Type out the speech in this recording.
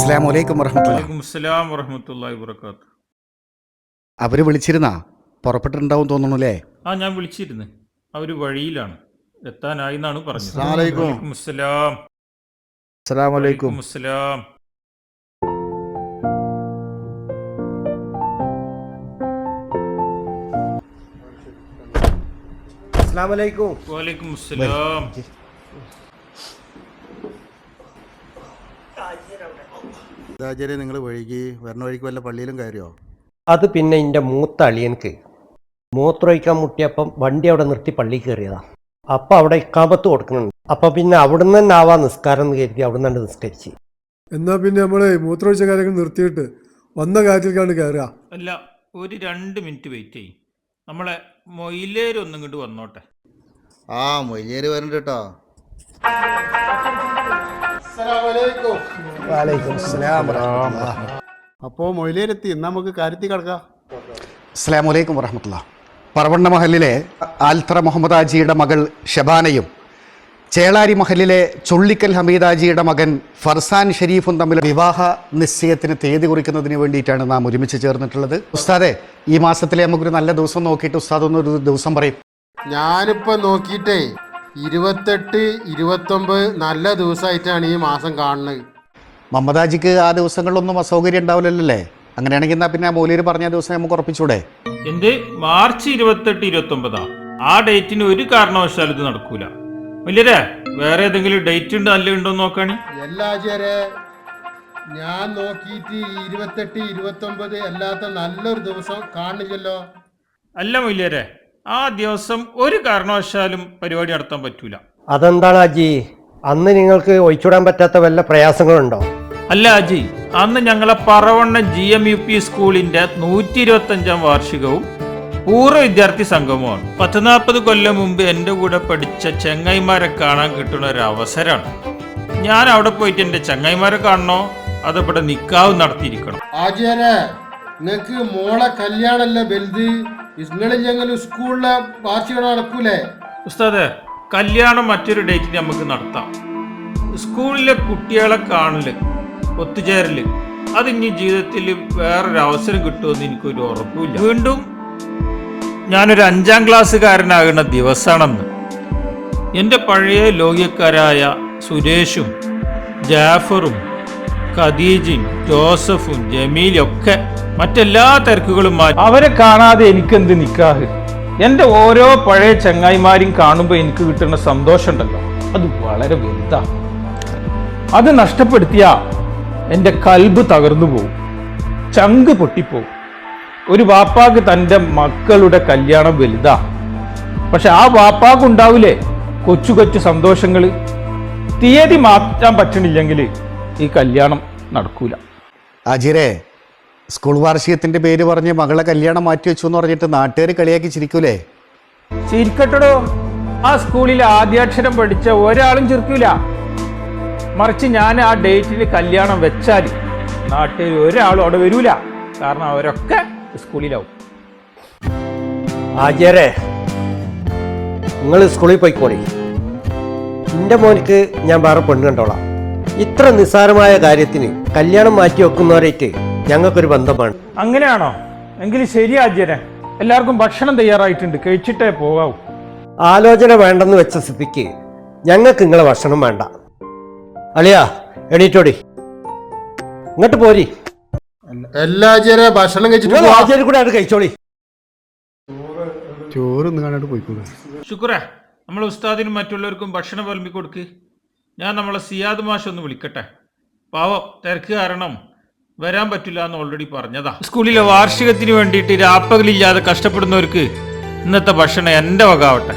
അസ്സലാമു അലൈക്കും വറഹ്മത്തുള്ളാഹി. വലൈക്കും അസ്സലാം വറഹ്മത്തുള്ളാഹി വബറകാത്ത്. അവര് വിളിച്ചിരുന്നാ? പുറപ്പെട്ടിട്ടുണ്ടാവും തോന്നുന്നു. ഞാൻ വിളിച്ചിരുന്നു. അവർ വഴിയിലാണ്, എത്താനായി എന്നാണ് പറഞ്ഞത്. അസ്സലാമു അലൈക്കും. വലൈക്കും അസ്സലാം. അസ്സലാമു അലൈക്കും. വലൈക്കും അസ്സലാം. അസ്സലാമു അലൈക്കും. വലൈക്കും അസ്സലാം. സാഹചര്യം നിങ്ങൾ വഴുകി വരണ വഴിക്ക് വല്ല പള്ളിയിലും കയറിയോ? അത് പിന്നെ എൻ്റെ മൂത്ത അളിയൻക്ക് മൂത്രമൊഴിക്കാൻ മുട്ടിയപ്പം വണ്ടി അവിടെ നിർത്തി പള്ളിയിൽ കയറിയതാ. അപ്പം അവിടെ ഇക്കാമത്ത് കൊടുക്കുന്നുണ്ട്. അപ്പം പിന്നെ അവിടുന്ന് തന്നെ ആവാ നിസ്കാരം എന്ന് കരുതി അവിടെ നിന്ന് നിസ്കരിച്ച്. എന്നാ പിന്നെ നമ്മളെ മൂത്രമൊഴിച്ച കാര്യങ്ങൾ നിർത്തിയിട്ട് വന്ന കാര്യത്തിലേക്കാണ് കയറുക. അല്ല, ഒരു 2 മിനിറ്റ് വെയിറ്റ് ചെയ്യും. നമ്മളെ മൊയിലേരൊന്നും ഇങ്ങോട്ട് വന്നോട്ടെ. മൊയ്യേര് വരണ്ട കേട്ടോ. അപ്പോ മൊയ്ലേരെത്തി. എന്നാ നമുക്ക് കാര്യത്തിൽ കിടക്കാം. അസ്സലാമു അലൈക്കും വറഹ്മത്തുള്ളാഹി. പറവണ്ണ മഹലിലെ ആൽത്തറ മുഹമ്മദ് ആജിയുടെ മകൾ ഷബാനയും ചേളാരി മഹലിലെ ചുള്ളിക്കൽ ഹമീദാജിയുടെ മകൻ ഫർസാൻ ഷരീഫും തമ്മിൽ വിവാഹ നിശ്ചയത്തിന് തീയതി കുറിക്കുന്നതിന് വേണ്ടിയിട്ടാണ് നാം ഒരുമിച്ച് ചേർന്നിട്ടുള്ളത്. ഉസ്താദെ, ഈ മാസത്തിലെ നമുക്കൊരു നല്ല ദിവസം നോക്കിയിട്ട് ഉസ്താദ് ഒന്നൊരു ദിവസം പറയും. ഞാനിപ്പോ നോക്കിയിട്ടേ 28, 29 നല്ല ദിവസമായിട്ടാണ് ഈ മാസം കാണുന്നത്. മുഹമ്മദാജിക്ക് ആ ദിവസങ്ങളിലൊന്നും അസൗകര്യം ഉണ്ടാവില്ലല്ലേ? അങ്ങനെയാണെങ്കിൽ എന്നാ പിന്നെ മൗലവി പറഞ്ഞ ദിവസം നമുക്ക് ഉറപ്പിച്ചൂടെ? എന്ത് മാർച്ച് 28, 29 ആ ഡേറ്റിന് ഒരു കാരണവശാലും ഇത് നടക്കൂല. വലിയരെ വേറെ ഏതെങ്കിലും ഡേറ്റ് ഉണ്ട് നല്ല ഉണ്ടോ നോക്കാണി. എല്ലാചാരെ ഞാൻ നോക്കിയിട്ട് 28, 29 അല്ലാത്ത നല്ലൊരു ദിവസം കാണില്ലല്ലോ. അല്ല വലിയരെ, ആ ദിവസം ഒരു കാരണവശാലും പരിപാടി നടത്താൻ പറ്റൂല. അതെന്താണ് അജി, അന്ന് നിങ്ങൾക്ക് ഒഴിച്ചുവിടാൻ പറ്റാത്ത വല്ല പ്രയാസങ്ങളുണ്ടോ? അല്ല അജി, അന്ന് ഞങ്ങളെ പറവണ്ണ GMUP സ്കൂളിന്റെ 125-ാം വാർഷികവും പൂർവ്വ വിദ്യാർത്ഥി സംഗമമാണ്. 40 കൊല്ലം മുമ്പ് എൻ്റെ കൂടെ പഠിച്ച ചങ്ങായിമാരെ കാണാൻ കിട്ടുന്ന ഒരു അവസരമാണ്. ഞാൻ അവിടെ പോയിട്ട് എൻ്റെ ചങ്ങായിമാരെ കാണണോ അതോ ഇവിടെ നിക്കാവ് നടത്തിയിരിക്കണം? ആചാരെ, നിങ്ങക്ക് മോളെ കല്യാണല്ലേ വലുത്. നിങ്ങളില്ലെങ്കിലും സ്കൂളിലെ വാർഷികം നടക്കൂലേ? ഉസ്താദെ, കല്യാണം മറ്റൊരു ഡേറ്റിന് നമുക്ക് നടത്താം. സ്കൂളിലെ കുട്ടികളെ കാണല്, ഒത്തുചേരല്, അതിനി ജീവിതത്തിൽ വേറൊരു അവസരം കിട്ടുമെന്ന് എനിക്കൊരു ഉറപ്പില്ല. വീണ്ടും ഞാനൊരു 5ാം ക്ലാസ്സുകാരനാകുന്ന ദിവസമാണെന്ന് എൻ്റെ പഴയ ലോകിയക്കാരായ സുരേഷും ജാഫറും ഖദീജയും ജോസഫും ജമീലും ഒക്കെ മറ്റെല്ലാ തിരക്കുകളും മാറ്റി അവരെ കാണാതെ എനിക്കെന്ത് നിക്കാഹ്. എൻ്റെ ഓരോ പഴയ ചങ്ങായിമാരും കാണുമ്പോൾ എനിക്ക് കിട്ടുന്ന സന്തോഷം ഉണ്ടല്ലോ, അത് വളരെ വലുതാ. അത് നഷ്ടപ്പെടുത്തിയ എൻ്റെ കൽബ് തകർന്നു പോകും, ചങ്ക് പൊട്ടിപ്പോവും. ഒരു വാപ്പാക്ക് തൻ്റെ മക്കളുടെ കല്യാണം വലുതാ, പക്ഷെ ആ വാപ്പാക്ക് ഉണ്ടാവില്ലേ കൊച്ചു കൊച്ചു സന്തോഷങ്ങൾ. തീയതി മാറ്റാൻ പറ്റണില്ലെങ്കിൽ ഈ കല്യാണം നടക്കൂല. ആജിരെ, സ്കൂൾ വാർഷികത്തിന്റെ പേര് പറഞ്ഞ് മകളെ കല്യാണം മാറ്റി വെച്ചു എന്ന് പറഞ്ഞിട്ട് നാട്ടുകാർ കളിയാക്കി ചിരിക്കൂലേ? ചിരിക്കട്ടോ, ആ സ്കൂളിൽ ആദ്യാക്ഷരം പഠിച്ച ഒരാളും ചിരിക്കൂല. മറിച്ച് ഞാൻ ആ ഡേറ്റിന് കല്യാണം വെച്ചാൽ നാട്ടിൽ ഒരാളും അവിടെ വരൂല, കാരണം അവരൊക്കെ സ്കൂളിലാവും. ആചാരെ, നിങ്ങൾ സ്കൂളിൽ പോയിക്കോളി. എൻ്റെ മോനിക്ക് ഞാൻ വേറെ പെണ്ണ് കണ്ടോളാം. ഇത്ര നിസ്സാരമായ കാര്യത്തിന് കല്യാണം മാറ്റി വെക്കുന്നവരായിട്ട് ഞങ്ങൾക്കൊരു ബന്ധമാണ്. അങ്ങനെയാണോ? എങ്കിൽ ശരി ആചാര്യ, എല്ലാവർക്കും ഭക്ഷണം തയ്യാറായിട്ടുണ്ട്, കഴിച്ചിട്ടേ പോകാവൂ. ആലോചന വേണ്ടെന്ന് വെച്ച സ്ഥിതിക്ക് ഞങ്ങൾക്ക് നിങ്ങളെ ഭക്ഷണം വേണ്ട. അളിയാ, എണീറ്റോടി, ഇങ്ങോട്ട് പോരി. എല്ലാചാരെ ഭക്ഷണം കഴിച്ചിട്ട് ആചാര്യ കൂടെ അത് കഴിച്ചോളി. ചോറ് കാണാണ്ട് പോയിക്കൂടെ? ശുക്രേ, നമ്മൾ ഉസ്താദിനും മറ്റുള്ളവർക്കും ഭക്ഷണം വിളമ്പി കൊടുക്ക്. ഞാൻ നമ്മളെ സിയാദ് മാഷ് ഒന്ന് വിളിക്കട്ടെ. പാവം തിരക്ക് കാരണം വരാൻ പറ്റില്ല എന്ന് ഓൾറെഡി പറഞ്ഞതാ. സ്കൂളിലെ വാർഷികത്തിന് വേണ്ടിയിട്ട് രാപ്പകലില്ലാതെ കഷ്ടപ്പെടുന്നവർക്ക് ഇന്നത്തെ ഭക്ഷണം എൻ്റെ വകാവട്ടെ.